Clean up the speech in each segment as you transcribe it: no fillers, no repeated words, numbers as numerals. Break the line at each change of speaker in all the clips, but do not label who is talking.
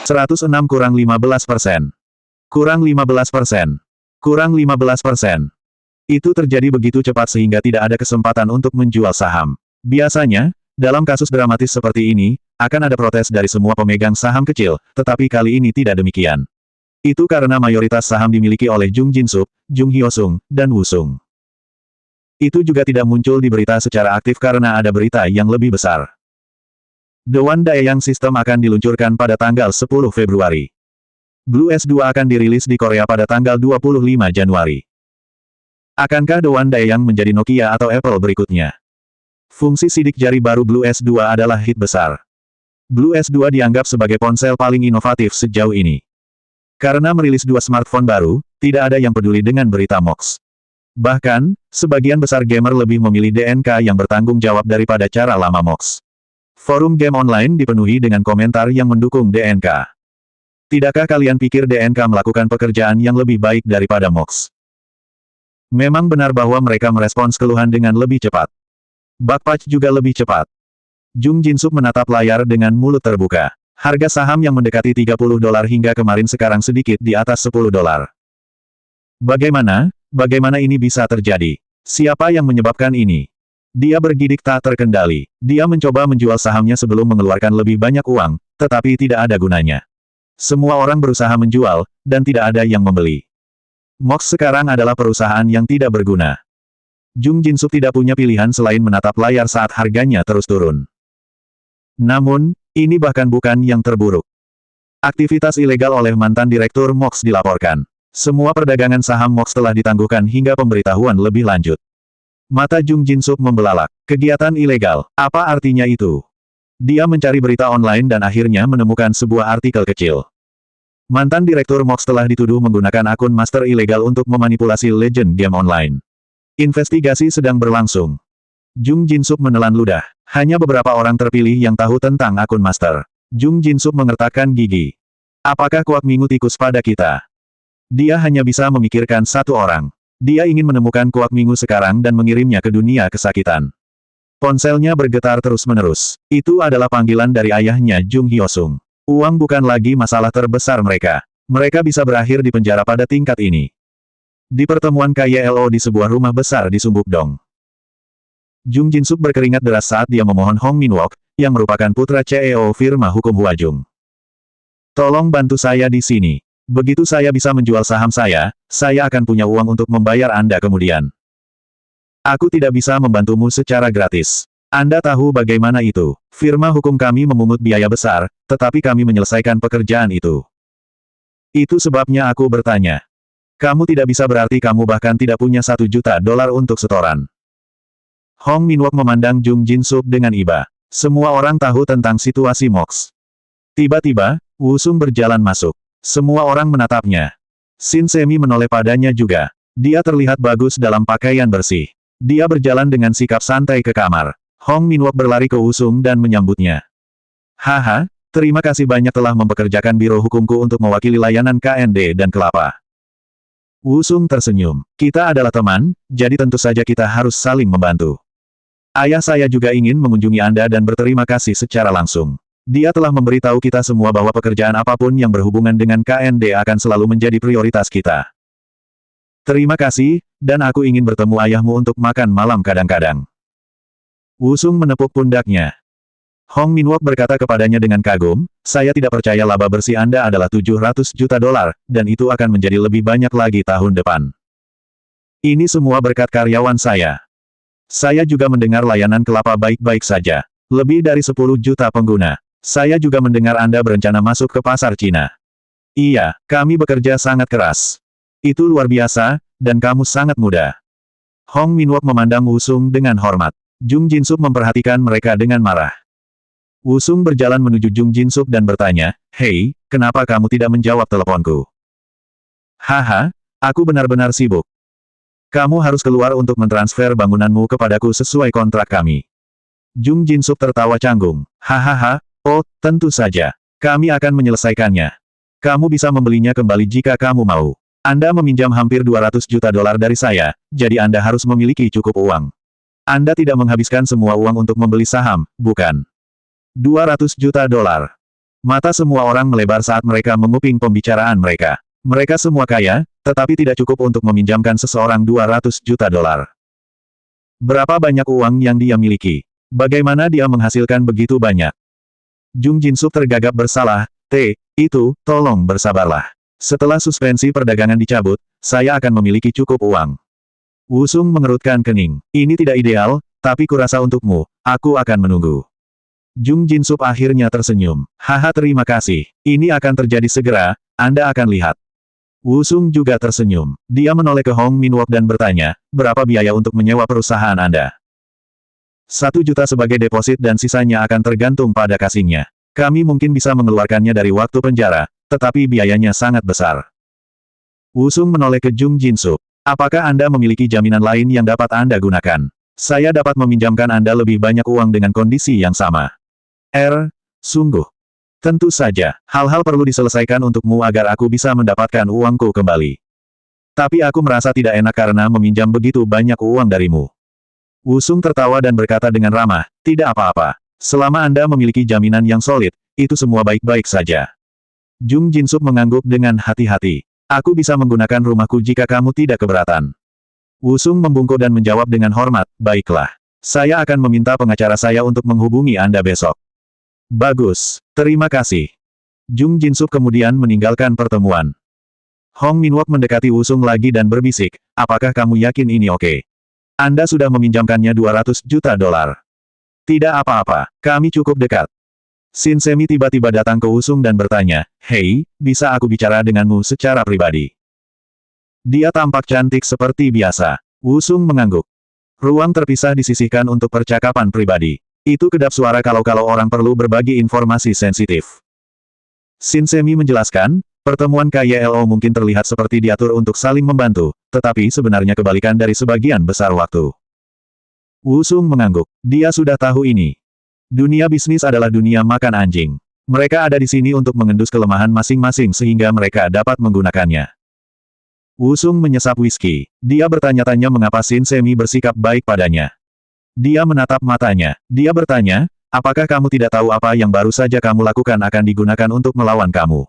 106 kurang 15%. Kurang 15%. Kurang 15%. Itu terjadi begitu cepat sehingga tidak ada kesempatan untuk menjual saham. Biasanya, dalam kasus dramatis seperti ini, akan ada protes dari semua pemegang saham kecil, tetapi kali ini tidak demikian. Itu karena mayoritas saham dimiliki oleh Jung Jin-sup, Jung Hyo-sung, dan Wu Sung. Itu juga tidak muncul di berita secara aktif karena ada berita yang lebih besar. The One Daeyang System akan diluncurkan pada tanggal 10 Februari. Blue S2 akan dirilis di Korea pada tanggal 25 Januari. Akankah The One Daeyang menjadi Nokia atau Apple berikutnya? Fungsi sidik jari baru Blue S2 adalah hit besar. Blue S2 dianggap sebagai ponsel paling inovatif sejauh ini. Karena merilis dua smartphone baru, tidak ada yang peduli dengan berita MOX. Bahkan, sebagian besar gamer lebih memilih DNK yang bertanggung jawab daripada cara lama MOX. Forum game online dipenuhi dengan komentar yang mendukung DNK. Tidakkah kalian pikir DNK melakukan pekerjaan yang lebih baik daripada MOX? Memang benar bahwa mereka merespons keluhan dengan lebih cepat. Bug patch juga lebih cepat. Jung Jin-sup menatap layar dengan mulut terbuka. Harga saham yang mendekati $30 hingga kemarin sekarang sedikit di atas $10. Bagaimana ini bisa terjadi? Siapa yang menyebabkan ini? Dia bergidik tak terkendali. Dia mencoba menjual sahamnya sebelum mengeluarkan lebih banyak uang, tetapi tidak ada gunanya. Semua orang berusaha menjual, dan tidak ada yang membeli. MOX sekarang adalah perusahaan yang tidak berguna. Jung Jin-sup tidak punya pilihan selain menatap layar saat harganya terus turun. Namun, ini bahkan bukan yang terburuk. Aktivitas ilegal oleh mantan direktur MOX dilaporkan. Semua perdagangan saham MOX telah ditangguhkan hingga pemberitahuan lebih lanjut. Mata Jung Jin-sup membelalak. Kegiatan ilegal, apa artinya itu? Dia mencari berita online dan akhirnya menemukan sebuah artikel kecil. Mantan direktur MOX telah dituduh menggunakan akun master ilegal untuk memanipulasi legend game online. Investigasi sedang berlangsung. Jung Jin-sup menelan ludah. Hanya beberapa orang terpilih yang tahu tentang akun master. Jung Jin-sup mengertakkan gigi. Apakah kuak mingu tikus pada kita? Dia hanya bisa memikirkan satu orang. Dia ingin menemukan kuak mingu sekarang dan mengirimnya ke dunia kesakitan. Ponselnya bergetar terus-menerus. Itu adalah panggilan dari ayahnya Jung Hyo-sung. Uang bukan lagi masalah terbesar mereka. Mereka bisa berakhir di penjara pada tingkat ini. Di pertemuan KYLO di sebuah rumah besar di Sumbukdong. Jung Jin-sup berkeringat deras saat dia memohon Hong Min-wok, yang merupakan putra CEO firma hukum Huajung. Tolong bantu saya di sini. Begitu saya bisa menjual saham saya akan punya uang untuk membayar Anda kemudian. Aku tidak bisa membantumu secara gratis. Anda tahu bagaimana itu. Firma hukum kami memungut biaya besar, tetapi kami menyelesaikan pekerjaan itu. Itu sebabnya aku bertanya. Kamu tidak bisa berarti kamu bahkan tidak punya $1 juta untuk setoran. Hong Min-wok memandang Jung Jin-sup dengan iba. Semua orang tahu tentang situasi MOX. Tiba-tiba, Wu Sung berjalan masuk. Semua orang menatapnya. Shin Semi menoleh padanya juga. Dia terlihat bagus dalam pakaian bersih. Dia berjalan dengan sikap santai ke kamar. Hong Min-wok berlari ke Wu Sung dan menyambutnya. Haha, terima kasih banyak telah mempekerjakan biro hukumku untuk mewakili layanan KND dan Kelapa. Wu Sung tersenyum. Kita adalah teman, jadi tentu saja kita harus saling membantu. Ayah saya juga ingin mengunjungi Anda dan berterima kasih secara langsung. Dia telah memberitahu kita semua bahwa pekerjaan apapun yang berhubungan dengan KND akan selalu menjadi prioritas kita. Terima kasih, dan aku ingin bertemu ayahmu untuk makan malam kadang-kadang. Wu Sung menepuk pundaknya. Hong Min-wok berkata kepadanya dengan kagum, saya tidak percaya laba bersih Anda adalah $700 juta, dan itu akan menjadi lebih banyak lagi tahun depan. Ini semua berkat karyawan saya. Saya juga mendengar layanan Kelapa baik-baik saja. Lebih dari 10 juta pengguna. Saya juga mendengar Anda berencana masuk ke pasar Cina. Iya, kami bekerja sangat keras. Itu luar biasa, dan kamu sangat muda. Hong Min-wok memandang Wu Sung dengan hormat. Jung Jin-sup memperhatikan mereka dengan marah. Wu Sung berjalan menuju Jung Jin-sup dan bertanya, hei, kenapa kamu tidak menjawab teleponku? Haha, aku benar-benar sibuk. Kamu harus keluar untuk mentransfer bangunanmu kepadaku sesuai kontrak kami. Jung Jin-sup tertawa canggung. Hahaha, oh, tentu saja. Kami akan menyelesaikannya. Kamu bisa membelinya kembali jika kamu mau. Anda meminjam hampir $200 juta dari saya, jadi Anda harus memiliki cukup uang. Anda tidak menghabiskan semua uang untuk membeli saham, bukan? $200 juta. Mata semua orang melebar saat mereka menguping pembicaraan mereka. Mereka semua kaya, tetapi tidak cukup untuk meminjamkan seseorang 200 juta dolar. Berapa banyak uang yang dia miliki? Bagaimana dia menghasilkan begitu banyak? Jung Jinsuk tergagap bersalah, itu, tolong bersabarlah. Setelah suspensi perdagangan dicabut, saya akan memiliki cukup uang. Wusung mengerutkan kening. Ini tidak ideal, tapi kurasa untukmu, aku akan menunggu. Jung Jinsuk akhirnya tersenyum. Haha, terima kasih. Ini akan terjadi segera, Anda akan lihat. Wusung juga tersenyum. Dia menoleh ke Hong Minwok dan bertanya, berapa biaya untuk menyewa perusahaan Anda? 1 juta sebagai deposit dan sisanya akan tergantung pada casingnya. Kami mungkin bisa mengeluarkannya dari waktu penjara, tetapi biayanya sangat besar. Wusung menoleh ke Jung Jinsuk. Apakah Anda memiliki jaminan lain yang dapat Anda gunakan? Saya dapat meminjamkan Anda lebih banyak uang dengan kondisi yang sama. Sungguh. Tentu saja, hal-hal perlu diselesaikan untukmu agar aku bisa mendapatkan uangku kembali. Tapi aku merasa tidak enak karena meminjam begitu banyak uang darimu. Wusung tertawa dan berkata dengan ramah, tidak apa-apa. Selama Anda memiliki jaminan yang solid, itu semua baik-baik saja. Jung Jinsuk mengangguk dengan hati-hati. Aku bisa menggunakan rumahku jika kamu tidak keberatan. Wusung membungkuk dan menjawab dengan hormat, baiklah. Saya akan meminta pengacara saya untuk menghubungi Anda besok. Bagus, terima kasih. Jung Jinsuk kemudian meninggalkan pertemuan. Hong Minwok mendekati Wusung lagi dan berbisik, apakah kamu yakin ini oke? Anda sudah meminjamkannya 200 juta dolar. Tidak apa-apa, kami cukup dekat. Sin Semi tiba-tiba datang ke Wusung dan bertanya, hei, bisa aku bicara denganmu secara pribadi? Dia tampak cantik seperti biasa. Wusung mengangguk. Ruang terpisah disisihkan untuk percakapan pribadi. Itu kedap suara kalau orang perlu berbagi informasi sensitif. Sin Semi menjelaskan, pertemuan KYLO mungkin terlihat seperti diatur untuk saling membantu, tetapi sebenarnya kebalikan dari sebagian besar waktu. Wusung mengangguk. Dia sudah tahu ini. Dunia bisnis adalah dunia makan anjing. Mereka ada di sini untuk mengendus kelemahan masing-masing sehingga mereka dapat menggunakannya. Wusung menyesap whisky. Dia bertanya-tanya mengapa Sin Semi bersikap baik padanya. Dia menatap matanya. Dia bertanya, apakah kamu tidak tahu apa yang baru saja kamu lakukan akan digunakan untuk melawan kamu?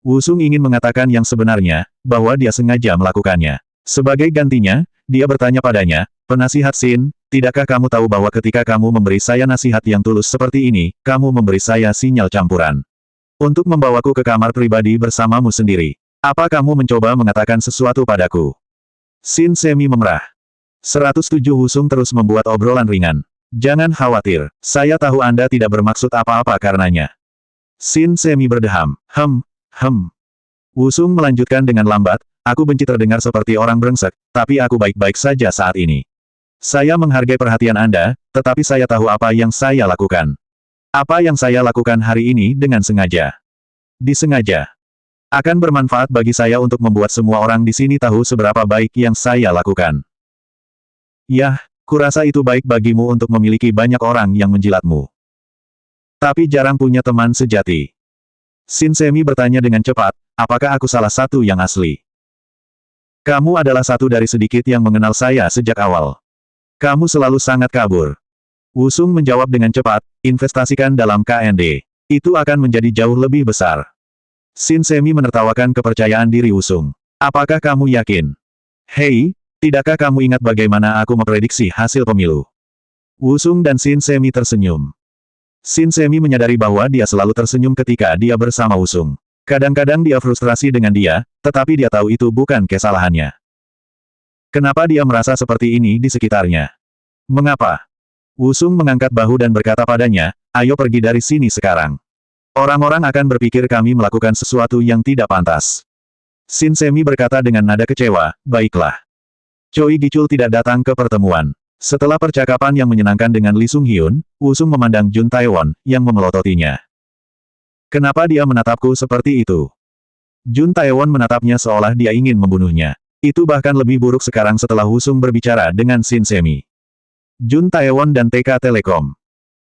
Wusung ingin mengatakan yang sebenarnya, bahwa dia sengaja melakukannya. Sebagai gantinya, dia bertanya padanya, penasihat Sin, tidakkah kamu tahu bahwa ketika kamu memberi saya nasihat yang tulus seperti ini, kamu memberi saya sinyal campuran. Untuk membawaku ke kamar pribadi bersamamu sendiri. Apa kamu mencoba mengatakan sesuatu padaku? Sin Semi memerah. 107 Wusung terus membuat obrolan ringan. Jangan khawatir, saya tahu Anda tidak bermaksud apa-apa karenanya. Sin Semi berdeham. Wusung melanjutkan dengan lambat, aku benci terdengar seperti orang brengsek, tapi aku baik-baik saja saat ini. Saya menghargai perhatian Anda, tetapi saya tahu apa yang saya lakukan. Apa yang saya lakukan hari ini dengan sengaja. Disengaja. Akan bermanfaat bagi saya untuk membuat semua orang di sini tahu seberapa baik yang saya lakukan. Yah, kurasa itu baik bagimu untuk memiliki banyak orang yang menjilatmu. Tapi jarang punya teman sejati. Sin Semi bertanya dengan cepat, apakah aku salah satu yang asli? Kamu adalah satu dari sedikit yang mengenal saya sejak awal. Kamu selalu sangat kabur. Wusung menjawab dengan cepat, investasikan dalam KND. Itu akan menjadi jauh lebih besar. Sin Semi menertawakan kepercayaan diri Wusung. Apakah kamu yakin? Hei, tidakkah kamu ingat bagaimana aku memprediksi hasil pemilu? Wusung dan Sin Semi tersenyum. Sin Semi menyadari bahwa dia selalu tersenyum ketika dia bersama Wusung. Kadang-kadang dia frustrasi dengan dia, tetapi dia tahu itu bukan kesalahannya. Kenapa dia merasa seperti ini di sekitarnya? Mengapa? Wusung mengangkat bahu dan berkata padanya, ayo pergi dari sini sekarang. Orang-orang akan berpikir kami melakukan sesuatu yang tidak pantas. Sin Semi berkata dengan nada kecewa, baiklah. Choi Gichul tidak datang ke pertemuan. Setelah percakapan yang menyenangkan dengan Lee Sung Hyun, Wusung memandang Jun Taewon, yang memelototinya. Kenapa dia menatapku seperti itu? Jun Taewon menatapnya seolah dia ingin membunuhnya. Itu bahkan lebih buruk sekarang setelah Wusung berbicara dengan Sin Semi. Jun Taewon dan TK Telekom.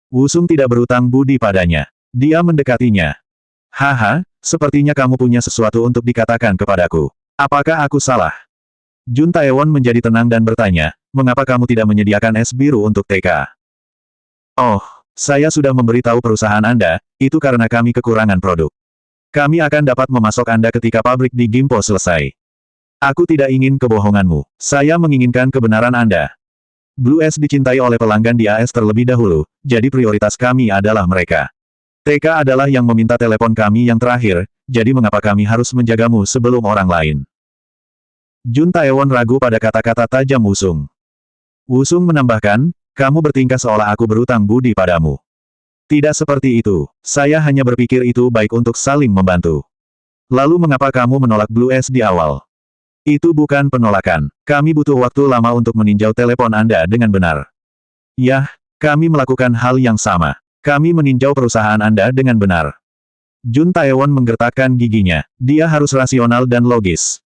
Wusung tidak berutang budi padanya. Dia mendekatinya. Haha, sepertinya kamu punya sesuatu untuk dikatakan kepadaku. Apakah aku salah? Jun Taewon menjadi tenang dan bertanya, mengapa kamu tidak menyediakan es biru untuk TK? Oh, Saya sudah memberitahu perusahaan Anda, itu karena kami kekurangan produk. Kami akan dapat memasok Anda ketika pabrik di Gimpo selesai. Aku tidak ingin kebohonganmu. Saya menginginkan kebenaran Anda. Blue S dicintai oleh pelanggan di AS terlebih dahulu, jadi prioritas kami adalah mereka. TK adalah yang meminta telepon kami yang terakhir, jadi mengapa kami harus menjagamu sebelum orang lain? Jun Taewon ragu pada kata-kata tajam Wusung. Wusung menambahkan, kamu bertingkah seolah aku berutang budi padamu. Tidak seperti itu, saya hanya berpikir itu baik untuk saling membantu. Lalu mengapa kamu menolak Blue S di awal? Itu bukan penolakan. Kami butuh waktu lama untuk meninjau telepon Anda dengan benar. Yah, kami melakukan hal yang sama. Kami meninjau perusahaan Anda dengan benar. Jun Taewon menggertakkan giginya. Dia harus rasional dan logis.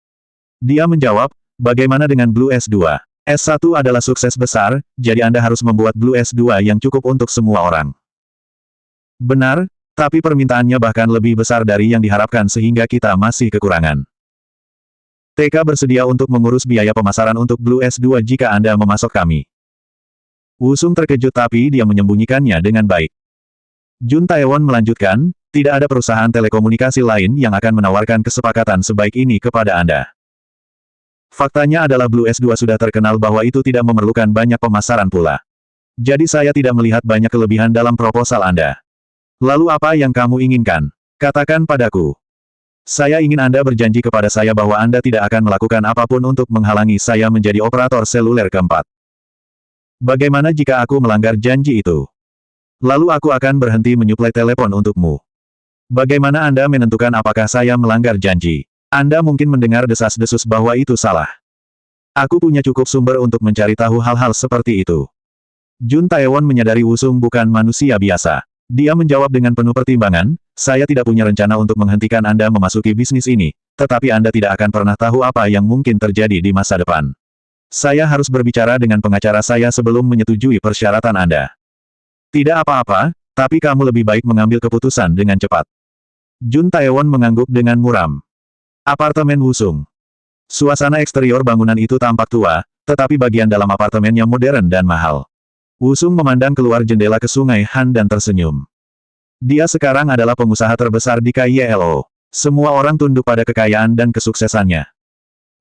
Dia menjawab, bagaimana dengan Blue S2? S1 adalah sukses besar, jadi Anda harus membuat Blue S2 yang cukup untuk semua orang. Benar, tapi permintaannya bahkan lebih besar dari yang diharapkan sehingga kita masih kekurangan. TK bersedia untuk mengurus biaya pemasaran untuk Blue S2 jika Anda memasok kami. Wusung terkejut tapi dia menyembunyikannya dengan baik. Jun Taewon melanjutkan, tidak ada perusahaan telekomunikasi lain yang akan menawarkan kesepakatan sebaik ini kepada Anda. Faktanya adalah Blue S2 sudah terkenal bahwa itu tidak memerlukan banyak pemasaran pula. Jadi saya tidak melihat banyak kelebihan dalam proposal Anda. Lalu apa yang kamu inginkan? Katakan padaku. Saya ingin Anda berjanji kepada saya bahwa Anda tidak akan melakukan apapun untuk menghalangi saya menjadi operator seluler keempat. Bagaimana jika aku melanggar janji itu? Lalu aku akan berhenti menyuplai telepon untukmu. Bagaimana Anda menentukan apakah saya melanggar janji? Anda mungkin mendengar desas-desus bahwa itu salah. Aku punya cukup sumber untuk mencari tahu hal-hal seperti itu. Jun Taewon menyadari Wusung bukan manusia biasa. Dia menjawab dengan penuh pertimbangan, saya tidak punya rencana untuk menghentikan Anda memasuki bisnis ini, tetapi Anda tidak akan pernah tahu apa yang mungkin terjadi di masa depan. Saya harus berbicara dengan pengacara saya sebelum menyetujui persyaratan Anda. Tidak apa-apa, tapi kamu lebih baik mengambil keputusan dengan cepat. Jun Taewon mengangguk dengan muram. Apartemen Wusung. Suasana eksterior bangunan itu tampak tua, tetapi bagian dalam apartemennya modern dan mahal. Wusung memandang keluar jendela ke Sungai Han dan tersenyum. Dia sekarang adalah pengusaha terbesar di KYLO. Semua orang tunduk pada kekayaan dan kesuksesannya.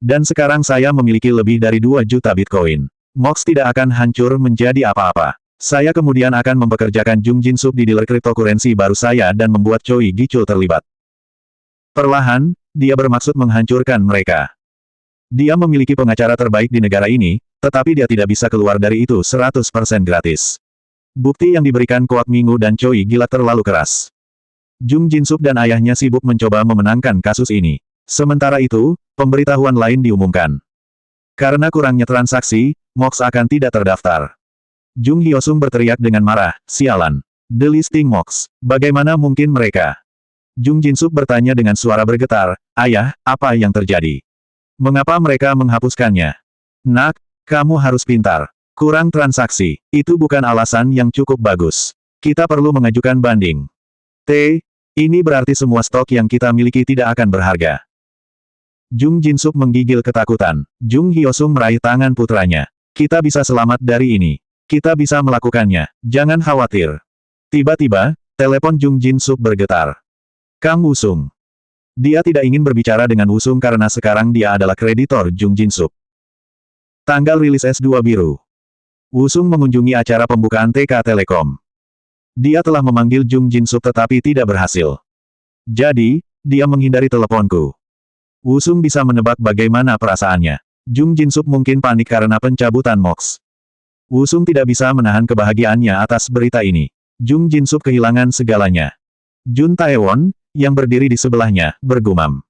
Dan sekarang saya memiliki lebih dari 2 juta Bitcoin. Mox tidak akan hancur menjadi apa-apa. Saya kemudian akan mempekerjakan Jung Jin Sup di dealer cryptocurrency baru saya dan membuat Choi Gichul terlibat. Perlahan, dia bermaksud menghancurkan mereka. Dia memiliki pengacara terbaik di negara ini, tetapi dia tidak bisa keluar dari itu 100% gratis. Bukti yang diberikan Koak Minggu dan Choi Gila terlalu keras. Jung Jin Sup dan ayahnya sibuk mencoba memenangkan kasus ini. Sementara itu, pemberitahuan lain diumumkan. Karena kurangnya transaksi, Mox akan tidak terdaftar. Jung Hyosung berteriak dengan marah, sialan. Delisting Mox. Bagaimana mungkin mereka? Jung Jin Sup bertanya dengan suara bergetar, ayah, apa yang terjadi? Mengapa mereka menghapuskannya? Nak, kamu harus pintar. Kurang transaksi. Itu bukan alasan yang cukup bagus. Kita perlu mengajukan banding. Ini berarti semua stok yang kita miliki tidak akan berharga. Jung Jin Sup menggigil ketakutan. Jung Hyosung meraih tangan putranya. Kita bisa selamat dari ini. Kita bisa melakukannya. Jangan khawatir. Tiba-tiba, telepon Jung Jin Sup bergetar. Kang Wusung. Dia tidak ingin berbicara dengan Wusung karena sekarang dia adalah kreditor Jung Jin Sup. Tanggal rilis S2 biru. Wusung mengunjungi acara pembukaan TK Telekom. Dia telah memanggil Jung Jin Sup tetapi tidak berhasil. Jadi, dia menghindari teleponku. Wusung bisa menebak bagaimana perasaannya. Jung Jin Sup mungkin panik karena pencabutan Mox. Wusung tidak bisa menahan kebahagiaannya atas berita ini. Jung Jin Sup kehilangan segalanya. Jun Taewon, yang berdiri di sebelahnya, bergumam.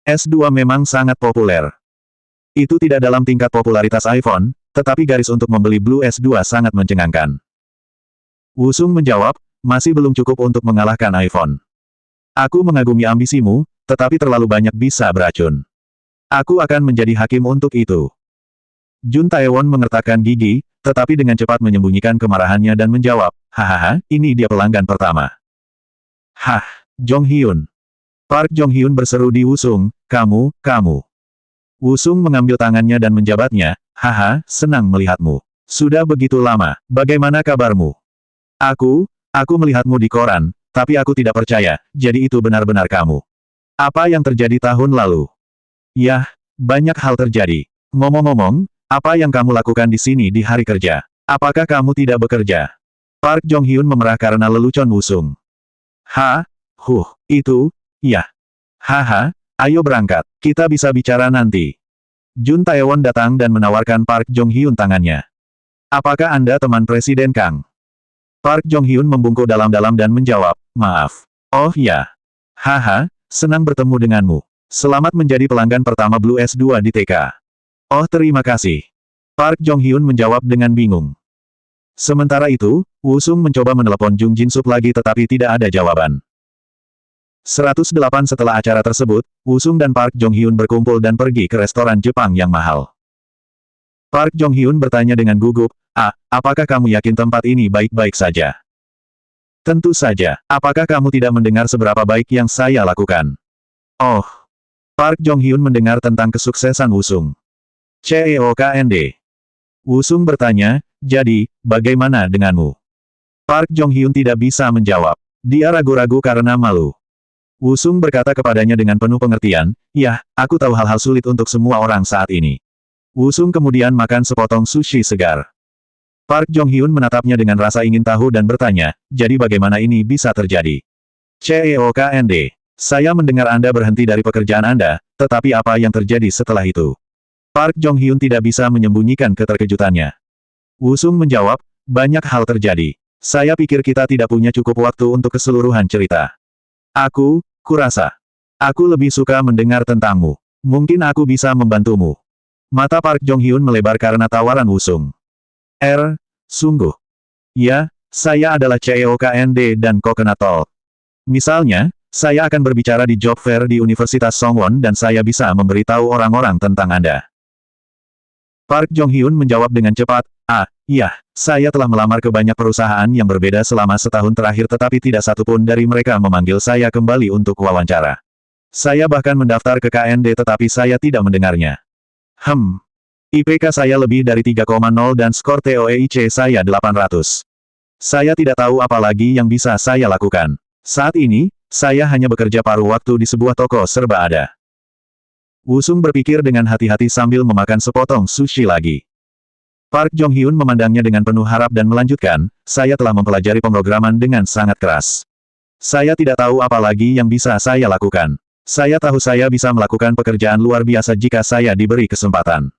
S2 memang sangat populer. Itu tidak dalam tingkat popularitas iPhone, tetapi garis untuk membeli Blue S2 sangat mencengangkan. Wusung menjawab, masih belum cukup untuk mengalahkan iPhone. Aku mengagumi ambisimu, tetapi terlalu banyak bisa beracun. Aku akan menjadi hakim untuk itu. Jun Taewon mengertakkan gigi, tetapi dengan cepat menyembunyikan kemarahannya dan menjawab, hahaha, ini dia pelanggan pertama. Hah, Jong Hyun. Park Jong Hyun berseru di Wusung, kamu. Wusung mengambil tangannya dan menjabatnya, haha, senang melihatmu. Sudah begitu lama, bagaimana kabarmu? Aku melihatmu di koran, tapi aku tidak percaya, jadi itu benar-benar kamu. Apa yang terjadi tahun lalu? Yah, banyak hal terjadi. Ngomong-ngomong, apa yang kamu lakukan di sini di hari kerja? Apakah kamu tidak bekerja? Park Jong-hyun memerah karena lelucon Wusung. Itu, ya. Haha, ayo berangkat, kita bisa bicara nanti. Jun Taewon datang dan menawarkan Park Jong-hyun tangannya. Apakah Anda teman Presiden Kang? Park Jong-hyun membungkuk dalam-dalam dan menjawab, maaf. Oh ya. Haha, senang bertemu denganmu. Selamat menjadi pelanggan pertama Blue S2 di TK. Oh terima kasih. Park Jong-hyun menjawab dengan bingung. Sementara itu, Wusung mencoba menelepon Jung Jin-sup lagi tetapi tidak ada jawaban. 108 setelah acara tersebut, Wusung dan Park Jong-hyun berkumpul dan pergi ke restoran Jepang yang mahal. Park Jong-hyun bertanya dengan gugup, apakah kamu yakin tempat ini baik-baik saja? Tentu saja, apakah kamu tidak mendengar seberapa baik yang saya lakukan? Oh. Park Jong-hyun mendengar tentang kesuksesan Wusung. CEOKND. Wusung bertanya, jadi, bagaimana denganmu? Park Jong-hyun tidak bisa menjawab. Dia ragu-ragu karena malu. Wusung berkata kepadanya dengan penuh pengertian, "Yah, aku tahu hal-hal sulit untuk semua orang saat ini." Wusung kemudian makan sepotong sushi segar. Park Jong-hyun menatapnya dengan rasa ingin tahu dan bertanya, "Jadi bagaimana ini bisa terjadi?" CEOKND. Saya mendengar Anda berhenti dari pekerjaan Anda, tetapi apa yang terjadi setelah itu? Park Jong-hyun tidak bisa menyembunyikan keterkejutannya. Wusung menjawab, banyak hal terjadi. Saya pikir kita tidak punya cukup waktu untuk keseluruhan cerita. Kurasa. Aku lebih suka mendengar tentangmu. Mungkin aku bisa membantumu. Mata Park Jong-hyun melebar karena tawaran Wusung. Sungguh. Ya, saya adalah CEOKND dan Coconut Talk. Misalnya, saya akan berbicara di job fair di Universitas Songwon dan saya bisa memberitahu orang-orang tentang Anda. Park Jong-hyun menjawab dengan cepat, iya, saya telah melamar ke banyak perusahaan yang berbeda selama setahun terakhir tetapi tidak satupun dari mereka memanggil saya kembali untuk wawancara. Saya bahkan mendaftar ke KND tetapi saya tidak mendengarnya. IPK saya lebih dari 3,0 dan skor TOEIC saya 800. Saya tidak tahu apa lagi yang bisa saya lakukan. Saat ini, saya hanya bekerja paruh waktu di sebuah toko serba ada. Wusung berpikir dengan hati-hati sambil memakan sepotong sushi lagi. Park Jong-hyun memandangnya dengan penuh harap dan melanjutkan, saya telah mempelajari pemrograman dengan sangat keras. Saya tidak tahu apa lagi yang bisa saya lakukan. Saya tahu saya bisa melakukan pekerjaan luar biasa jika saya diberi kesempatan.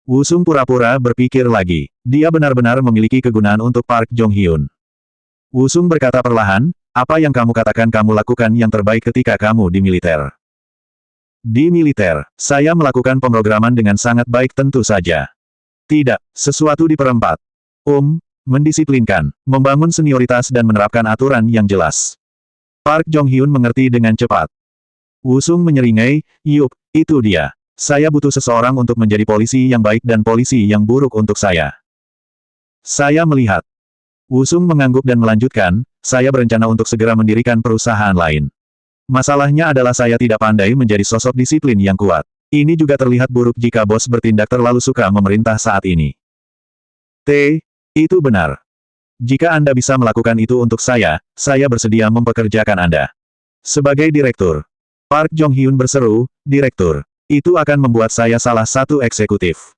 Wusung pura-pura berpikir lagi. Dia benar-benar memiliki kegunaan untuk Park Jong-hyun. Wusung berkata perlahan, apa yang kamu katakan kamu lakukan yang terbaik ketika kamu di militer? Di militer, saya melakukan pemrograman dengan sangat baik tentu saja. Tidak, sesuatu di perempat. Mendisiplinkan, membangun senioritas dan menerapkan aturan yang jelas. Park Jong-hyun mengerti dengan cepat. Wusung menyeringai, yup, itu dia. Saya butuh seseorang untuk menjadi polisi yang baik dan polisi yang buruk untuk saya. Saya melihat. Wusung mengangguk dan melanjutkan, saya berencana untuk segera mendirikan perusahaan lain. Masalahnya adalah saya tidak pandai menjadi sosok disiplin yang kuat. Ini juga terlihat buruk jika bos bertindak terlalu suka memerintah saat ini. Itu benar. Jika Anda bisa melakukan itu untuk saya bersedia mempekerjakan Anda. Sebagai direktur. Park Jong-hyun berseru, direktur. Itu akan membuat saya salah satu eksekutif.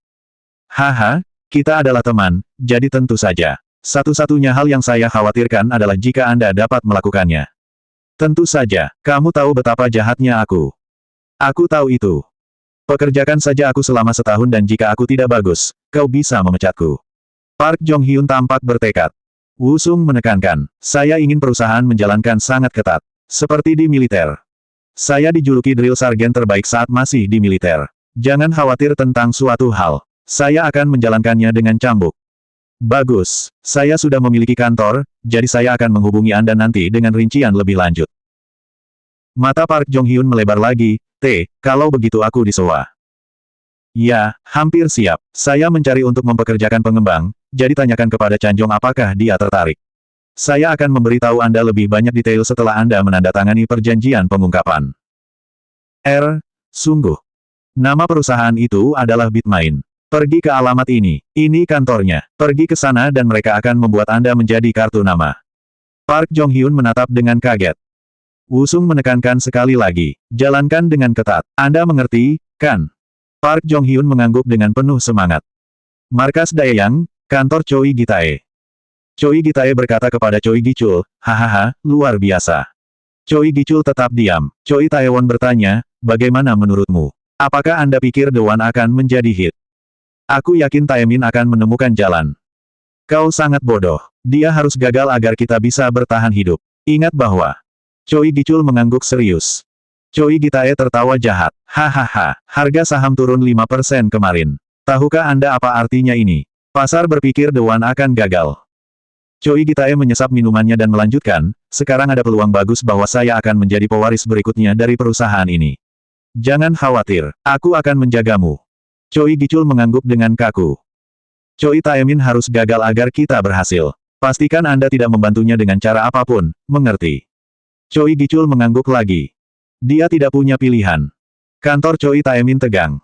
Kita adalah teman, jadi tentu saja. Satu-satunya hal yang saya khawatirkan adalah jika Anda dapat melakukannya. Tentu saja, kamu tahu betapa jahatnya aku. Aku tahu itu. Pekerjakan saja aku selama setahun dan jika aku tidak bagus, kau bisa memecatku. Park Jong-hyun tampak bertekad. Wusung menekankan, saya ingin perusahaan menjalankan sangat ketat. Seperti di militer. Saya dijuluki drill sergeant terbaik saat masih di militer. Jangan khawatir tentang suatu hal. Saya akan menjalankannya dengan cambuk. Bagus, saya sudah memiliki kantor, jadi saya akan menghubungi Anda nanti dengan rincian lebih lanjut. Mata Park Jong-hyun melebar lagi, kalau begitu aku disewa. Ya, hampir siap. Saya mencari untuk mempekerjakan pengembang, jadi tanyakan kepada Chan Jong apakah dia tertarik. Saya akan memberitahu Anda lebih banyak detail setelah Anda menandatangani perjanjian pengungkapan. Sungguh. Nama perusahaan itu adalah Bitmain. Pergi ke alamat ini kantornya. Pergi ke sana dan mereka akan membuat Anda menjadi kartu nama. Park Jong-hyun menatap dengan kaget. Wusung menekankan sekali lagi. Jalankan dengan ketat. Anda mengerti, kan? Park Jong-hyun mengangguk dengan penuh semangat. Markas Daeyang, kantor Choi Gitae. Choi Gitae berkata kepada Choi Gichul, hahaha, luar biasa. Choi Gichul tetap diam. Choi Taewon bertanya, bagaimana menurutmu? Apakah Anda pikir The One akan menjadi hit? Aku yakin Taemin akan menemukan jalan. Kau sangat bodoh. Dia harus gagal agar kita bisa bertahan hidup. Ingat bahwa Choi Gichul mengangguk serius. Choi Gitae tertawa jahat. Hahaha, harga saham turun 5% kemarin. Tahukah Anda apa artinya ini? Pasar berpikir The One akan gagal. Choi Gitae menyesap minumannya dan melanjutkan, sekarang ada peluang bagus bahwa saya akan menjadi pewaris berikutnya dari perusahaan ini. Jangan khawatir, aku akan menjagamu. Choi Gichul mengangguk dengan kaku. Choi Taemin harus gagal agar kita berhasil. Pastikan Anda tidak membantunya dengan cara apapun, mengerti? Choi Gichul mengangguk lagi. Dia tidak punya pilihan. Kantor Choi Taemin tegang.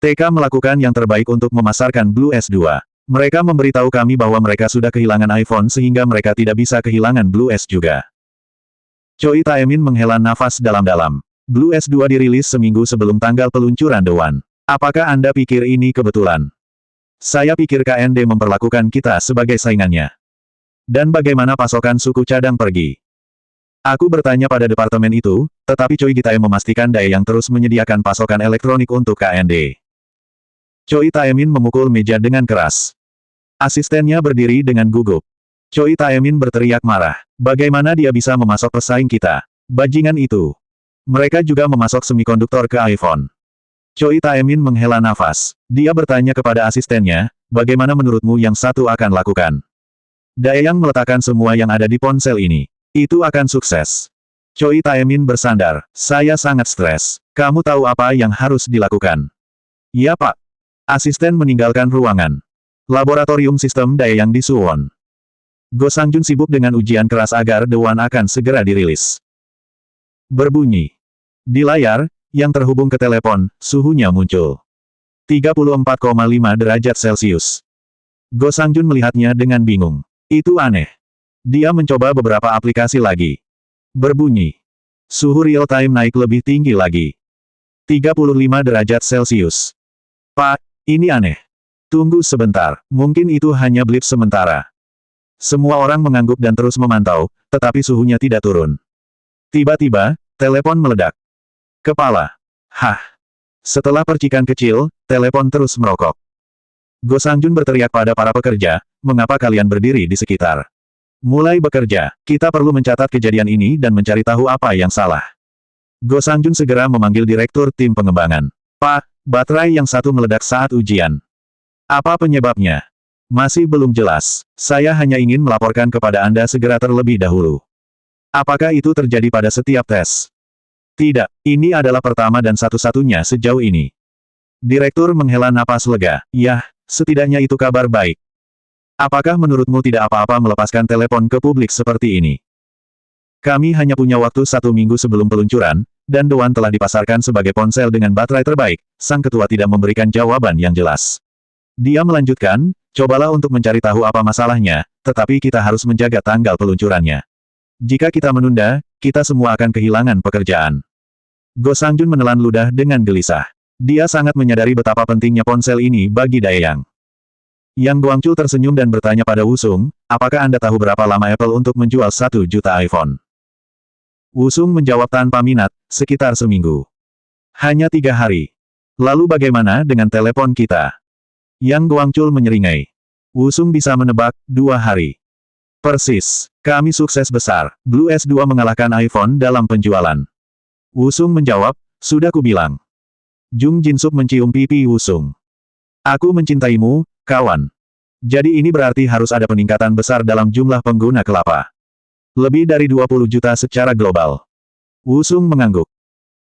TK melakukan yang terbaik untuk memasarkan Blue S2. Mereka memberitahu kami bahwa mereka sudah kehilangan iPhone sehingga mereka tidak bisa kehilangan Blue S juga. Choi Taemin menghela nafas dalam-dalam. Blue S2 dirilis seminggu sebelum tanggal peluncuran The One. Apakah Anda pikir ini kebetulan? Saya pikir KND memperlakukan kita sebagai saingannya. Dan bagaimana pasokan suku cadang pergi? Aku bertanya pada departemen itu, tetapi Choi Gitae memastikan Daeyang terus menyediakan pasokan elektronik untuk KND. Choi Taemin memukul meja dengan keras. Asistennya berdiri dengan gugup. Choi Taemin berteriak marah. Bagaimana dia bisa memasok pesaing kita? Bajingan itu. Mereka juga memasok semikonduktor ke iPhone. Choi Taemin menghela nafas. Dia bertanya kepada asistennya, bagaimana menurutmu yang satu akan lakukan? Daeyang meletakkan semua yang ada di ponsel ini. Itu akan sukses. Choi Taemin bersandar. Saya sangat stres. Kamu tahu apa yang harus dilakukan? Ya Pak. Asisten meninggalkan ruangan. Laboratorium sistem Daeyang di Suwon. Go Sangjun sibuk dengan ujian keras agar The One akan segera dirilis. Berbunyi. Di layar, yang terhubung ke telepon, suhunya muncul. 34,5 derajat Celcius. Go Sangjun melihatnya dengan bingung. Itu aneh. Dia mencoba beberapa aplikasi lagi. Berbunyi. Suhu real time naik lebih tinggi lagi. 35 derajat Celcius. Pak, ini aneh. Tunggu sebentar, mungkin itu hanya blip sementara. Semua orang mengangguk dan terus memantau, tetapi suhunya tidak turun. Tiba-tiba, telepon meledak. Kepala. Hah. Setelah percikan kecil, telepon terus merokok. Go Sangjun berteriak pada para pekerja, mengapa kalian berdiri di sekitar? Mulai bekerja, kita perlu mencatat kejadian ini dan mencari tahu apa yang salah. Go Sangjun segera memanggil direktur tim pengembangan. Pak, baterai yang satu meledak saat ujian. Apa penyebabnya? Masih belum jelas. Saya hanya ingin melaporkan kepada Anda segera terlebih dahulu. Apakah itu terjadi pada setiap tes? Tidak, ini adalah pertama dan satu-satunya sejauh ini. Direktur menghela napas lega. Yah, setidaknya itu kabar baik. Apakah menurutmu tidak apa-apa melepaskan telepon ke publik seperti ini? Kami hanya punya waktu 1 minggu sebelum peluncuran, dan The One telah dipasarkan sebagai ponsel dengan baterai terbaik. Sang ketua tidak memberikan jawaban yang jelas. Dia melanjutkan, cobalah untuk mencari tahu apa masalahnya, tetapi kita harus menjaga tanggal peluncurannya. Jika kita menunda, kita semua akan kehilangan pekerjaan. Go Sangjun menelan ludah dengan gelisah. Dia sangat menyadari betapa pentingnya ponsel ini bagi Daeyang. Yang Guangchul tersenyum dan bertanya pada Wusung, apakah Anda tahu berapa lama Apple untuk menjual 1 juta iPhone? Wusung menjawab tanpa minat, sekitar seminggu. Hanya 3 hari. Lalu bagaimana dengan telepon kita? Yang Guangchul menyeringai. Wusung bisa menebak, 2 hari. Persis. Kami sukses besar. Blue S2 mengalahkan iPhone dalam penjualan. Wusung menjawab, sudah kubilang. Jung Jinsuk mencium pipi Wusung. Aku mencintaimu, kawan. Jadi ini berarti harus ada peningkatan besar dalam jumlah pengguna kelapa. Lebih dari 20 juta secara global. Wusung mengangguk.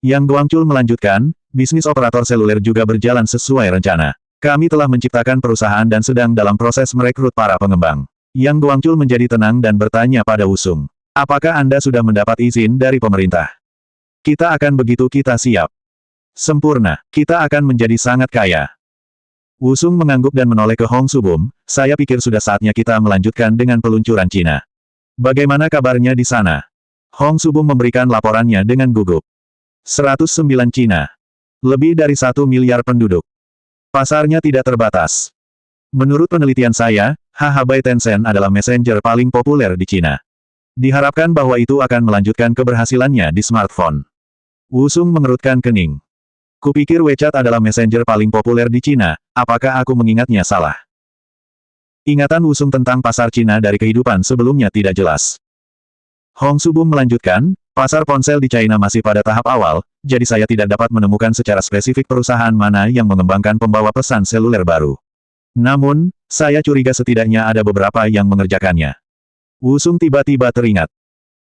Yang Guangchul melanjutkan, bisnis operator seluler juga berjalan sesuai rencana. Kami telah menciptakan perusahaan dan sedang dalam proses merekrut para pengembang. Yang Guangchul menjadi tenang dan bertanya pada Wusung. Apakah Anda sudah mendapat izin dari pemerintah? Kita akan begitu kita siap. Sempurna, kita akan menjadi sangat kaya. Wusung mengangguk dan menoleh ke Hong Subum, saya pikir sudah saatnya kita melanjutkan dengan peluncuran Cina. Bagaimana kabarnya di sana? Hong Subum memberikan laporannya dengan gugup. 109 Cina. Lebih dari 1 miliar penduduk. Pasarnya tidak terbatas. Menurut penelitian saya, HH Tencent adalah messenger paling populer di Cina. Diharapkan bahwa itu akan melanjutkan keberhasilannya di smartphone. Wusung mengerutkan kening. Kupikir WeChat adalah messenger paling populer di Cina, apakah aku mengingatnya salah? Ingatan Wusung tentang pasar Cina dari kehidupan sebelumnya tidak jelas. Hong Subum melanjutkan, pasar ponsel di China masih pada tahap awal, jadi saya tidak dapat menemukan secara spesifik perusahaan mana yang mengembangkan pembawa pesan seluler baru. Namun, saya curiga setidaknya ada beberapa yang mengerjakannya. Wusung tiba-tiba teringat.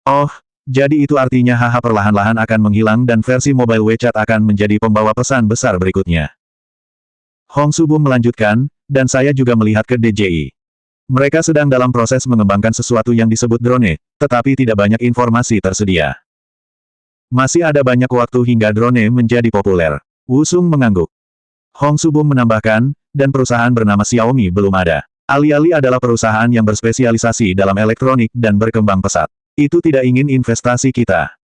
Oh, jadi itu artinya HH perlahan-lahan akan menghilang dan versi mobile WeChat akan menjadi pembawa pesan besar berikutnya. Hong Subum melanjutkan, dan saya juga melihat ke DJI. Mereka sedang dalam proses mengembangkan sesuatu yang disebut drone, tetapi tidak banyak informasi tersedia. Masih ada banyak waktu hingga drone menjadi populer. Wusung mengangguk. Hong Subum menambahkan, dan perusahaan bernama Xiaomi belum ada. Alih-alih adalah perusahaan yang berspesialisasi dalam elektronik dan berkembang pesat. Itu tidak ingin investasi kita.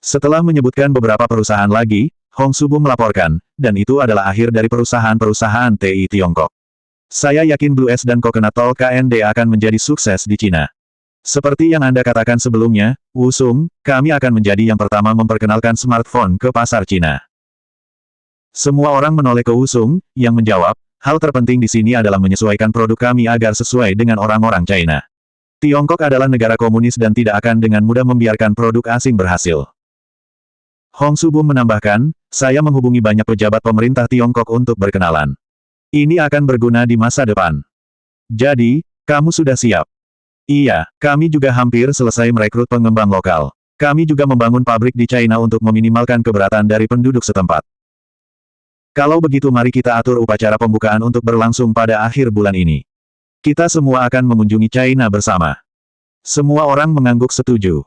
Setelah menyebutkan beberapa perusahaan lagi, Hong Subum melaporkan, dan itu adalah akhir dari perusahaan-perusahaan TI Tiongkok. Saya yakin Blue S dan Coconut Talk KND akan menjadi sukses di Cina. Seperti yang Anda katakan sebelumnya, Wusung, kami akan menjadi yang pertama memperkenalkan smartphone ke pasar Cina. Semua orang menoleh ke Wusung, yang menjawab, hal terpenting di sini adalah menyesuaikan produk kami agar sesuai dengan orang-orang China. Tiongkok adalah negara komunis dan tidak akan dengan mudah membiarkan produk asing berhasil. Hong Subum menambahkan, saya menghubungi banyak pejabat pemerintah Tiongkok untuk berkenalan. Ini akan berguna di masa depan. Jadi, kamu sudah siap? Iya, kami juga hampir selesai merekrut pengembang lokal. Kami juga membangun pabrik di China untuk meminimalkan keberatan dari penduduk setempat. Kalau begitu mari kita atur upacara pembukaan untuk berlangsung pada akhir bulan ini. Kita semua akan mengunjungi China bersama. Semua orang mengangguk setuju.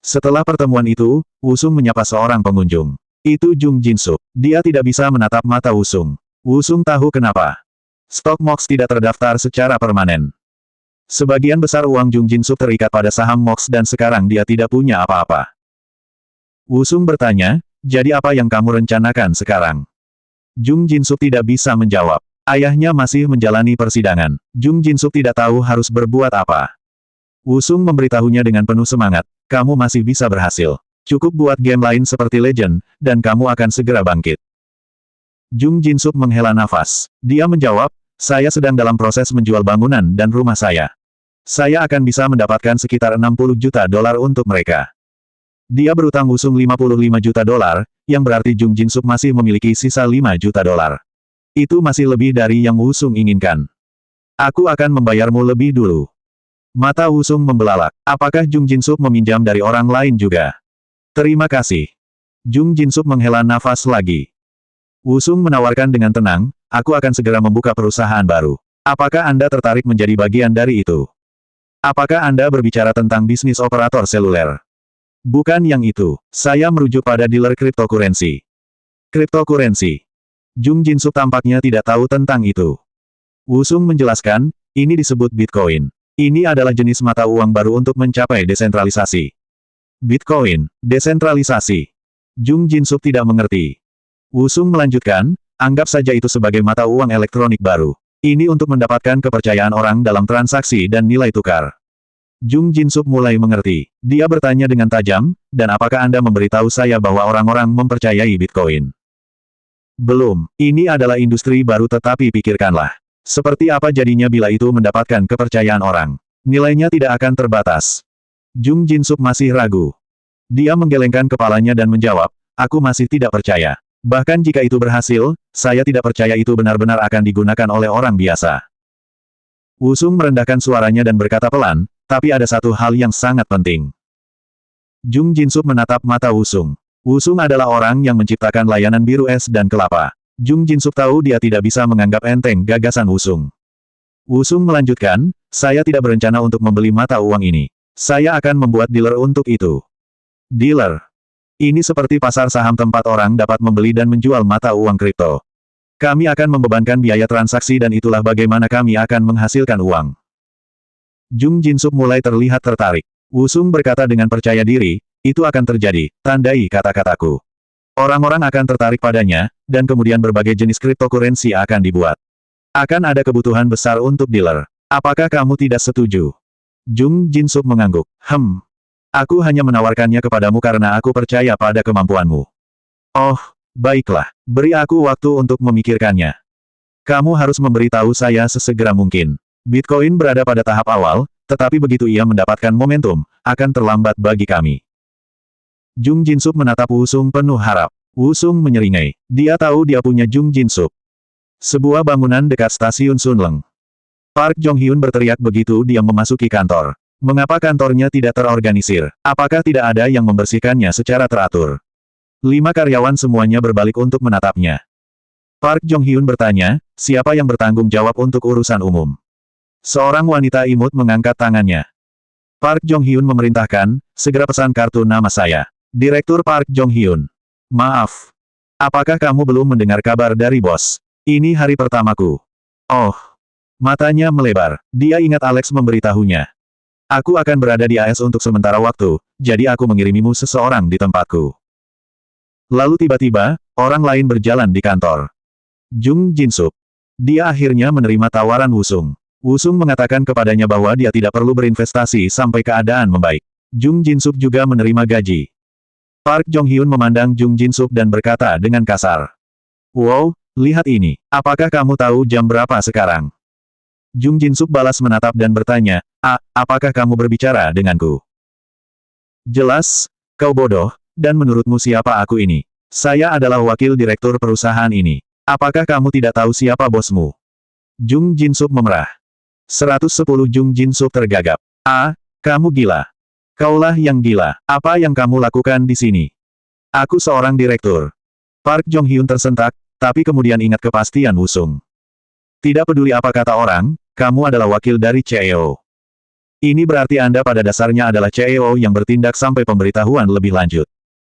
Setelah pertemuan itu, Wusung menyapa seorang pengunjung. Itu Jung Jinsuk. Dia tidak bisa menatap mata Wusung. Wusung tahu kenapa. Stok MOX tidak terdaftar secara permanen. Sebagian besar uang Jung Jinsuk terikat pada saham MOX dan sekarang dia tidak punya apa-apa. Wusung bertanya, jadi apa yang kamu rencanakan sekarang? Jung Jinsuk tidak bisa menjawab. Ayahnya masih menjalani persidangan. Jung Jinsuk tidak tahu harus berbuat apa. Wusung memberitahunya dengan penuh semangat, kamu masih bisa berhasil. Cukup buat game lain seperti Legend, dan kamu akan segera bangkit. Jung Jinsuk menghela nafas. Dia menjawab, saya sedang dalam proses menjual bangunan dan rumah saya. Saya akan bisa mendapatkan sekitar 60 juta dolar untuk mereka. Dia berutang Wusung 55 juta dolar, yang berarti Jung Jinsuk masih memiliki sisa 5 juta dolar. Itu masih lebih dari yang Wusung inginkan. Aku akan membayarmu lebih dulu. Mata Wusung membelalak. Apakah Jung Jinsuk meminjam dari orang lain juga? Terima kasih. Jung Jinsuk menghela nafas lagi. Wusung menawarkan dengan tenang, aku akan segera membuka perusahaan baru. Apakah Anda tertarik menjadi bagian dari itu? Apakah Anda berbicara tentang bisnis operator seluler? Bukan yang itu. Saya merujuk pada dealer cryptocurrency. Cryptocurrency. Jung Jinsuk tampaknya tidak tahu tentang itu. Wusung menjelaskan, ini disebut Bitcoin. Ini adalah jenis mata uang baru untuk mencapai desentralisasi. Bitcoin, desentralisasi. Jung Jinsuk tidak mengerti. Wusung melanjutkan, anggap saja itu sebagai mata uang elektronik baru. Ini untuk mendapatkan kepercayaan orang dalam transaksi dan nilai tukar. Jung Jinsuk mulai mengerti. Dia bertanya dengan tajam, dan apakah Anda memberitahu saya bahwa orang-orang mempercayai Bitcoin? Belum. Ini adalah industri baru tetapi pikirkanlah. Seperti apa jadinya bila itu mendapatkan kepercayaan orang? Nilainya tidak akan terbatas. Jung Jinsuk masih ragu. Dia menggelengkan kepalanya dan menjawab, aku masih tidak percaya. Bahkan jika itu berhasil, saya tidak percaya itu benar-benar akan digunakan oleh orang biasa. Wusung merendahkan suaranya dan berkata pelan, tapi ada satu hal yang sangat penting. Jung Jinsuk menatap mata Wusung. Wusung adalah orang yang menciptakan layanan biru es dan kelapa. Jung Jinsuk tahu dia tidak bisa menganggap enteng gagasan Wusung. Wusung melanjutkan, saya tidak berencana untuk membeli mata uang ini. Saya akan membuat dealer untuk itu. Dealer. Ini seperti pasar saham tempat orang dapat membeli dan menjual mata uang kripto. Kami akan membebankan biaya transaksi dan itulah bagaimana kami akan menghasilkan uang. Jung Jin-sup mulai terlihat tertarik. Wusung berkata dengan percaya diri, itu akan terjadi, tandai kata-kataku. Orang-orang akan tertarik padanya, dan kemudian berbagai jenis cryptocurrency akan dibuat. Akan ada kebutuhan besar untuk dealer. Apakah kamu tidak setuju? Jung Jin-sup mengangguk. Aku hanya menawarkannya kepadamu karena aku percaya pada kemampuanmu. Oh, baiklah. Beri aku waktu untuk memikirkannya. Kamu harus memberitahu saya sesegera mungkin. Bitcoin berada pada tahap awal, tetapi begitu ia mendapatkan momentum, akan terlambat bagi kami. Jung Jin-sup menatap Wusung penuh harap. Wusung menyeringai. Dia tahu dia punya Jung Jin-sup. Sebuah bangunan dekat stasiun Sunleng. Park Jong-hyun berteriak begitu dia memasuki kantor. Mengapa kantornya tidak terorganisir? Apakah tidak ada yang membersihkannya secara teratur? 5 karyawan semuanya berbalik untuk menatapnya. Park Jong-hyun bertanya, siapa yang bertanggung jawab untuk urusan umum? Seorang wanita imut mengangkat tangannya. Park Jong-hyun memerintahkan, segera pesan kartu nama saya. Direktur Park Jong-hyun. Maaf. Apakah kamu belum mendengar kabar dari bos? Ini hari pertamaku. Oh. Matanya melebar. Dia ingat Alex memberitahunya. Aku akan berada di AS untuk sementara waktu, jadi aku mengirimimu seseorang di tempatku. Lalu tiba-tiba, orang lain berjalan di kantor. Jung Jin-sup. Dia akhirnya menerima tawaran Wusung. Wusung mengatakan kepadanya bahwa dia tidak perlu berinvestasi sampai keadaan membaik. Jung Jin-sup juga menerima gaji. Park Jong-hyun memandang Jung Jin-sup dan berkata dengan kasar. Wow, lihat ini. Apakah kamu tahu jam berapa sekarang? Jung Jin-sup balas menatap dan bertanya, apakah kamu berbicara denganku? Jelas, kau bodoh, dan menurutmu siapa aku ini? Saya adalah wakil direktur perusahaan ini. Apakah kamu tidak tahu siapa bosmu? Jung Jin-sup memerah. 110 Jung Jin-sup tergagap. Kamu gila. Kaulah yang gila. Apa yang kamu lakukan di sini? Aku seorang direktur. Park Jong-hyun tersentak, tapi kemudian ingat kepastian Wusung. Tidak peduli apa kata orang, kamu adalah wakil dari CEO. Ini berarti Anda pada dasarnya adalah CEO yang bertindak sampai pemberitahuan lebih lanjut.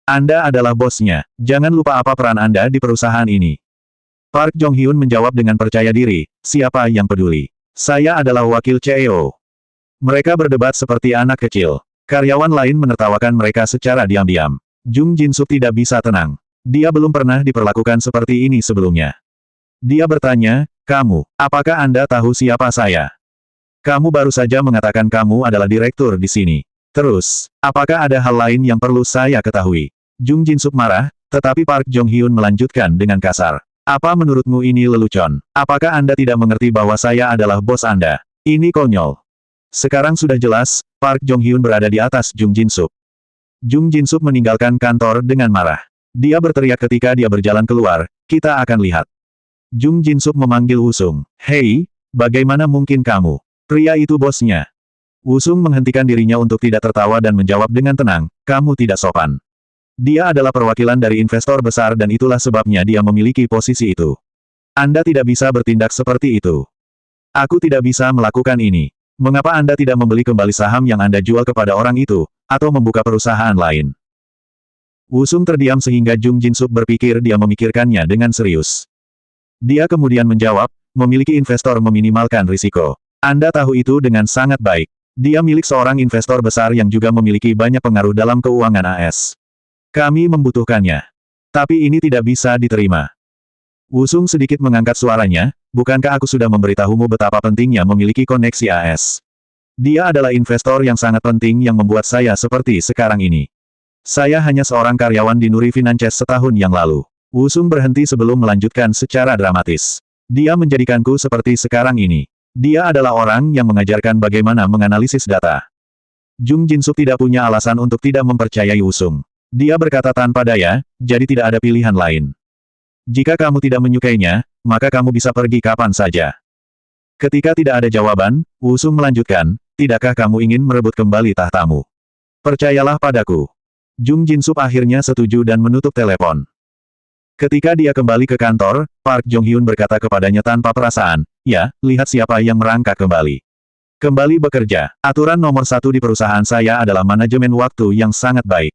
Anda adalah bosnya. Jangan lupa apa peran Anda di perusahaan ini. Park Jong-hyun menjawab dengan percaya diri, siapa yang peduli? Saya adalah wakil CEO. Mereka berdebat seperti anak kecil. Karyawan lain menertawakan mereka secara diam-diam. Jung Jin-sup tidak bisa tenang. Dia belum pernah diperlakukan seperti ini sebelumnya. Dia bertanya, kamu, apakah Anda tahu siapa saya? Kamu baru saja mengatakan kamu adalah direktur di sini. Terus, apakah ada hal lain yang perlu saya ketahui? Jung Jin-sup marah, tetapi Park Jong-hyun melanjutkan dengan kasar. Apa menurutmu ini lelucon? Apakah Anda tidak mengerti bahwa saya adalah bos Anda? Ini konyol. Sekarang sudah jelas, Park Jong-hyun berada di atas Jung Jin-sup. Jung Jin-sup meninggalkan kantor dengan marah. Dia berteriak ketika dia berjalan keluar, kita akan lihat. Jung Jin-sup memanggil Wusung. Hei, bagaimana mungkin kamu? Pria itu bosnya. Wusung menghentikan dirinya untuk tidak tertawa dan menjawab dengan tenang, kamu tidak sopan. Dia adalah perwakilan dari investor besar dan itulah sebabnya dia memiliki posisi itu. Anda tidak bisa bertindak seperti itu. Aku tidak bisa melakukan ini. Mengapa Anda tidak membeli kembali saham yang Anda jual kepada orang itu, atau membuka perusahaan lain? Wusung terdiam sehingga Jung Jin-sup berpikir dia memikirkannya dengan serius. Dia kemudian menjawab, memiliki investor meminimalkan risiko. Anda tahu itu dengan sangat baik. Dia milik seorang investor besar yang juga memiliki banyak pengaruh dalam keuangan AS. Kami membutuhkannya. Tapi ini tidak bisa diterima. Wusung sedikit mengangkat suaranya, bukankah aku sudah memberitahumu betapa pentingnya memiliki koneksi AS? Dia adalah investor yang sangat penting yang membuat saya seperti sekarang ini. Saya hanya seorang karyawan di Nuri Finances setahun yang lalu. Wusung berhenti sebelum melanjutkan secara dramatis. Dia menjadikanku seperti sekarang ini. Dia adalah orang yang mengajarkan bagaimana menganalisis data. Jung Jin-sup tidak punya alasan untuk tidak mempercayai Wusung. Dia berkata tanpa daya, jadi tidak ada pilihan lain. Jika kamu tidak menyukainya, maka kamu bisa pergi kapan saja. Ketika tidak ada jawaban, Wusung melanjutkan, tidakkah kamu ingin merebut kembali tahtamu? Percayalah padaku. Jung Jin-sup akhirnya setuju dan menutup telepon. Ketika dia kembali ke kantor, Park Jong-hyun berkata kepadanya tanpa perasaan, ya, lihat siapa yang merangkak kembali. Kembali bekerja. Aturan nomor 1 di perusahaan saya adalah manajemen waktu yang sangat baik.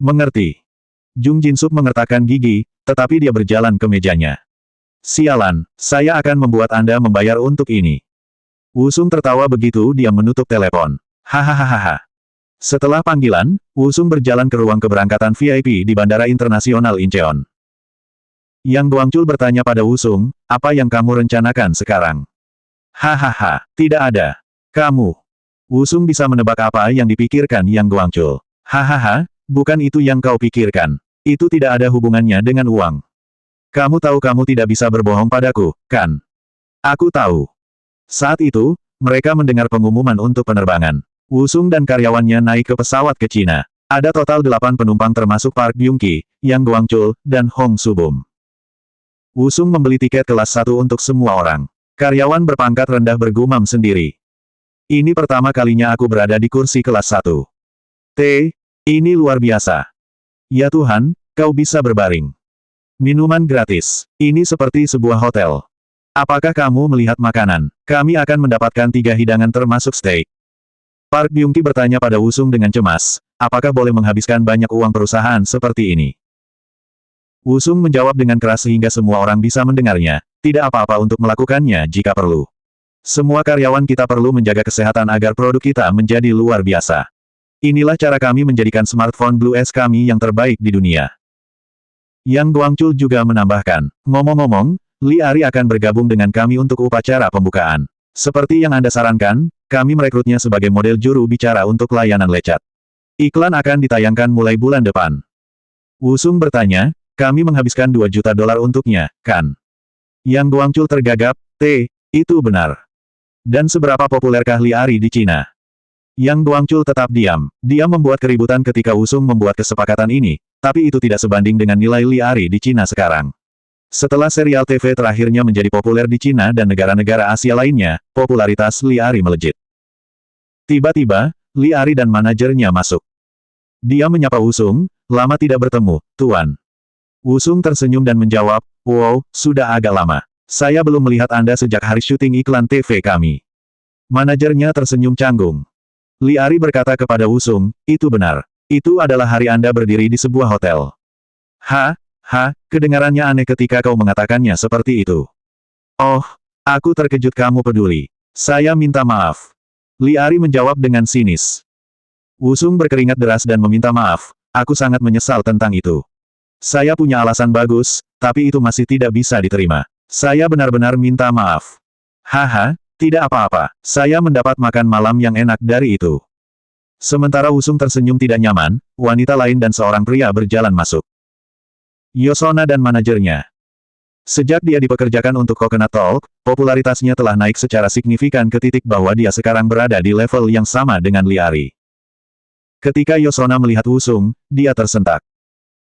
Mengerti. Jung Jin-sup mengertakkan gigi, tetapi dia berjalan ke mejanya. Sialan, saya akan membuat Anda membayar untuk ini. Wusung tertawa begitu dia menutup telepon. Hahaha. Setelah panggilan, Wusung berjalan ke ruang keberangkatan VIP di Bandara Internasional Incheon. Yang Guangchul bertanya pada Wusung, apa yang kamu rencanakan sekarang? Hahaha, tidak ada. Kamu. Wusung bisa menebak apa yang dipikirkan Yang Guangchul. Hahaha, bukan itu yang kau pikirkan. Itu tidak ada hubungannya dengan uang. Kamu tahu kamu tidak bisa berbohong padaku, kan? Aku tahu. Saat itu, mereka mendengar pengumuman untuk penerbangan. Wusung dan karyawannya naik ke pesawat ke Cina. Ada total 8 penumpang termasuk Park Byung-ki, Yang Guangchul, dan Hong Subum. Wusung membeli tiket kelas 1 untuk semua orang. Karyawan berpangkat rendah bergumam sendiri. Ini pertama kalinya aku berada di kursi kelas 1. Ini luar biasa. Ya Tuhan, kau bisa berbaring. Minuman gratis. Ini seperti sebuah hotel. Apakah kamu melihat makanan? Kami akan mendapatkan 3 hidangan termasuk steak. Park Byung-ki bertanya pada Wusung dengan cemas, apakah boleh menghabiskan banyak uang perusahaan seperti ini? Wusung menjawab dengan keras sehingga semua orang bisa mendengarnya, tidak apa-apa untuk melakukannya jika perlu. Semua karyawan kita perlu menjaga kesehatan agar produk kita menjadi luar biasa. Inilah cara kami menjadikan smartphone Blue S kami yang terbaik di dunia. Yang Guangchul juga menambahkan, ngomong-ngomong, Li Ari akan bergabung dengan kami untuk upacara pembukaan. Seperti yang Anda sarankan, kami merekrutnya sebagai model juru bicara untuk layanan lecat. Iklan akan ditayangkan mulai bulan depan. Wusung bertanya, kami menghabiskan $2 juta untuknya, kan? Yang Guangchul tergagap, itu benar. Dan seberapa populerkah Li Ari di Cina? Yang Guangchul tetap diam. Dia membuat keributan ketika Wusung membuat kesepakatan ini, tapi itu tidak sebanding dengan nilai Li Ari di Cina sekarang. Setelah serial TV terakhirnya menjadi populer di Cina dan negara-negara Asia lainnya, popularitas Li Ari melejit. Tiba-tiba, Li Ari dan manajernya masuk. Dia menyapa Wusung, lama tidak bertemu, Tuan. Wusung tersenyum dan menjawab, wow, sudah agak lama. Saya belum melihat Anda sejak hari syuting iklan TV kami. Manajernya tersenyum canggung. Li Ari berkata kepada Wusung, itu benar. Itu adalah hari Anda berdiri di sebuah hotel. Kedengarannya aneh ketika kau mengatakannya seperti itu. Oh, aku terkejut kamu peduli. Saya minta maaf. Li Ari menjawab dengan sinis. Wusung berkeringat deras dan meminta maaf, aku sangat menyesal tentang itu. Saya punya alasan bagus, tapi itu masih tidak bisa diterima. Saya benar-benar minta maaf. Tidak apa-apa, saya mendapat makan malam yang enak dari itu. Sementara Wusung tersenyum tidak nyaman, wanita lain dan seorang pria berjalan masuk. Yosona dan manajernya. Sejak dia dipekerjakan untuk Coconut Talk, popularitasnya telah naik secara signifikan ke titik bahwa dia sekarang berada di level yang sama dengan Li Ari. Ketika Yosona melihat Wusung, dia tersentak.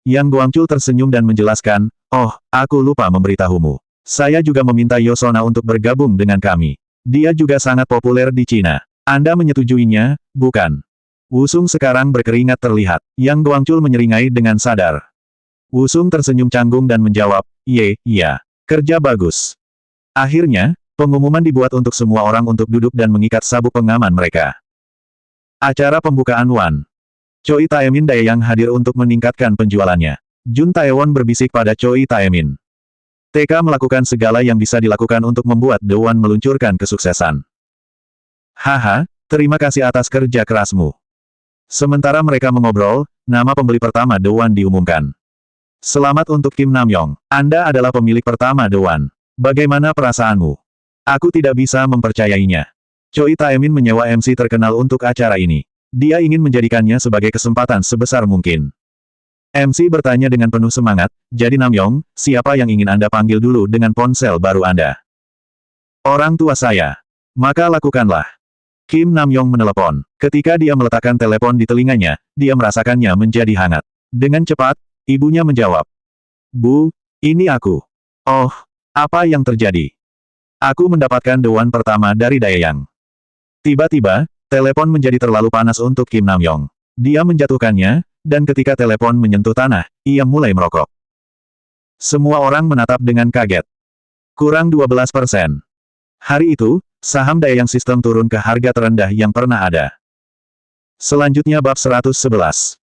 Yang Guangchul tersenyum dan menjelaskan, oh, aku lupa memberitahumu. Saya juga meminta Yosona untuk bergabung dengan kami. Dia juga sangat populer di Cina. Anda menyetujuinya, bukan? Wusung sekarang berkeringat terlihat. Yang Guangchul menyeringai dengan sadar. Wusung tersenyum canggung dan menjawab, iya, kerja bagus. Akhirnya, pengumuman dibuat untuk semua orang untuk duduk dan mengikat sabuk pengaman mereka. Acara pembukaan Wan. Choi Taemin Daeyang hadir untuk meningkatkan penjualannya. Jun Taewon berbisik pada Choi Taemin. TK melakukan segala yang bisa dilakukan untuk membuat The Wan meluncurkan kesuksesan. Terima kasih atas kerja kerasmu. Sementara mereka mengobrol, nama pembeli pertama The Wan diumumkan. Selamat untuk Kim Namyong. Anda adalah pemilik pertama The Wan. Bagaimana perasaanmu? Aku tidak bisa mempercayainya. Choi Taemin menyewa MC terkenal untuk acara ini. Dia ingin menjadikannya sebagai kesempatan sebesar mungkin. MC bertanya dengan penuh semangat, jadi Namyong, siapa yang ingin Anda panggil dulu dengan ponsel baru Anda? Orang tua saya. Maka lakukanlah. Kim Namyong menelepon. Ketika dia meletakkan telepon di telinganya, dia merasakannya menjadi hangat. Dengan cepat, ibunya menjawab. Bu, ini aku. Oh, apa yang terjadi? Aku mendapatkan The Wan pertama dari Daeyang. Tiba-tiba, telepon menjadi terlalu panas untuk Kim Namyong. Dia menjatuhkannya, dan ketika telepon menyentuh tanah, ia mulai merokok. Semua orang menatap dengan kaget. Kurang 12%. Hari itu, saham Daeyang System turun ke harga terendah yang pernah ada. Selanjutnya bab 111.